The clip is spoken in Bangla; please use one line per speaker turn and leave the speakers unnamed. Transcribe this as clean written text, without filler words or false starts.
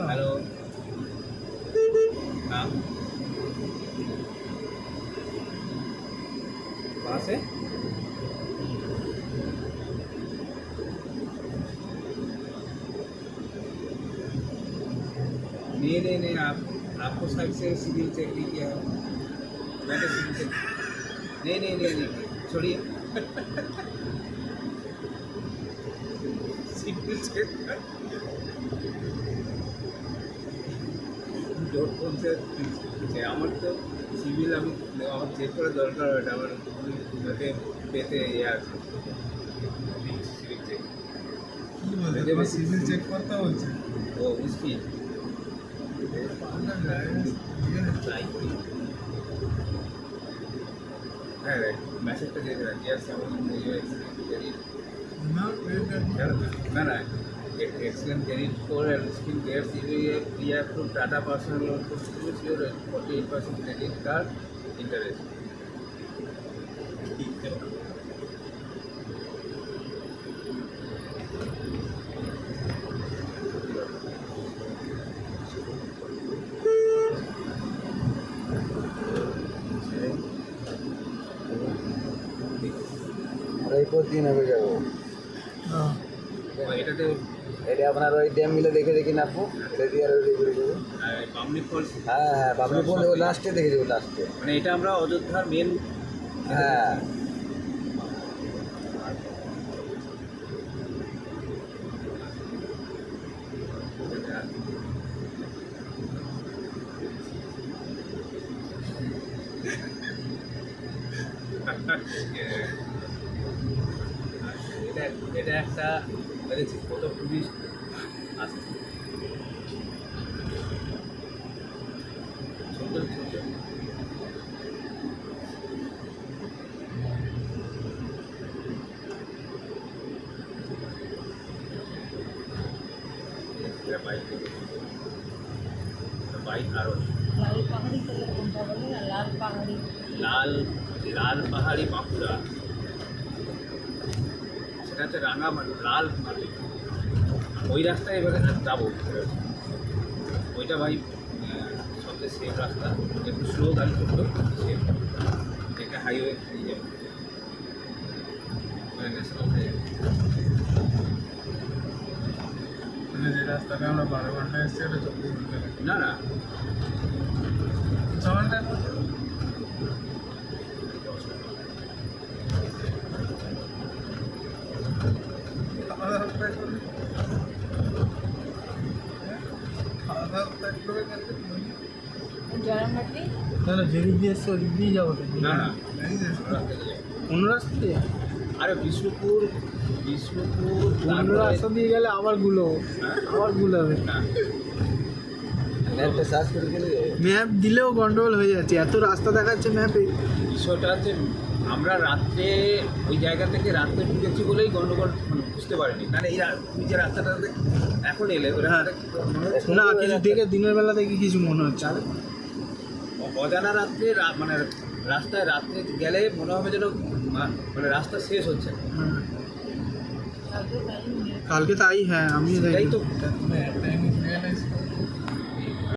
हेलो हाँ कहाँ से? नहीं आपको साइड से सिविल चेक नहीं किया है। मैंने सिविल चेक नहीं छोड़िए सिविल चेक ডট কম সে আমার তো সিভিল আমি আমার চেক করা দরকার হয় আমার যাতে পেতে আছে সিভিল চেক
কি বলে সিভিল চেক করতে হচ্ছে
ও মুশকিল হ্যাঁ মেসেজটা দিয়ে দেবেন ইয়ার সেভেন না না excellent credit score and still their CVA pre-approved Tata personal loan for your 48% credit card interest.
দিন হবে যাবো
এটাতে
এটা আপনার ওই ড্যাম মিলে দেখে দেখি নামবো এটা দিয়ে আর রেডি করে দেবো
বামনি ফলস
হ্যাঁ বাবলি ফোন ও লাস্টে দেখে দেবো লাস্টে
মানে এটা আমরা অযোধ্যার মেন
হ্যাঁ
এটা একটা কত টুরিস্ট আসছে ছোট ছোট বাইক আরো লাল পাহাড়ি বাঁকুড়া সেটা হচ্ছে রাঙামাটি লাল মাটি ওই রাস্তায় এবারে যাবো ওইটা ভাই সবচেয়ে সেফ রাস্তা একটু স্লো গাড়ি করতো সেফ একটা হাইওয়ে নিয়ে যাবে মানে ন্যাশনাল হাইওয়ে
মানে যে রাস্তাটা আমরা 12 ঘন্টা এসেছি ওটা 24 ঘন্টা
না না
6 ঘন্টা তাহলে যেদিক দিয়ে এসছে ওদিক দিয়েই যাবো
না না
অন্য রাস্তা দিয়ে
আরে বিষ্ণুপুর
অন্য রাস্তা দিয়ে গেলে আবার গুলো হবে
না
ম্যাপটা সার্চ করে গেলে
ম্যাপ দিলেও গন্ডগোল হয়ে যাচ্ছে এত রাস্তা দেখাচ্ছে ম্যাপে
বিষয়টা হচ্ছে আমরা রাত্রে ওই জায়গা থেকে রাত্রে ঢুকেছি বলেই গন্ডগোল বুঝতে পারিনি তাহলে এই তুমি যে রাস্তাটা এখন এলে ওই রাস্তাটা
না কিছু দেখে দিনের বেলা দেখে কিছু মনে হচ্ছে
অজানা রাত্রে মানে রাস্তায় রাত্রে গেলে মনে হবে যেন মানে রাস্তা শেষ হচ্ছে
কালকে তাই হ্যাঁ আমিও
তাই তো
টাইম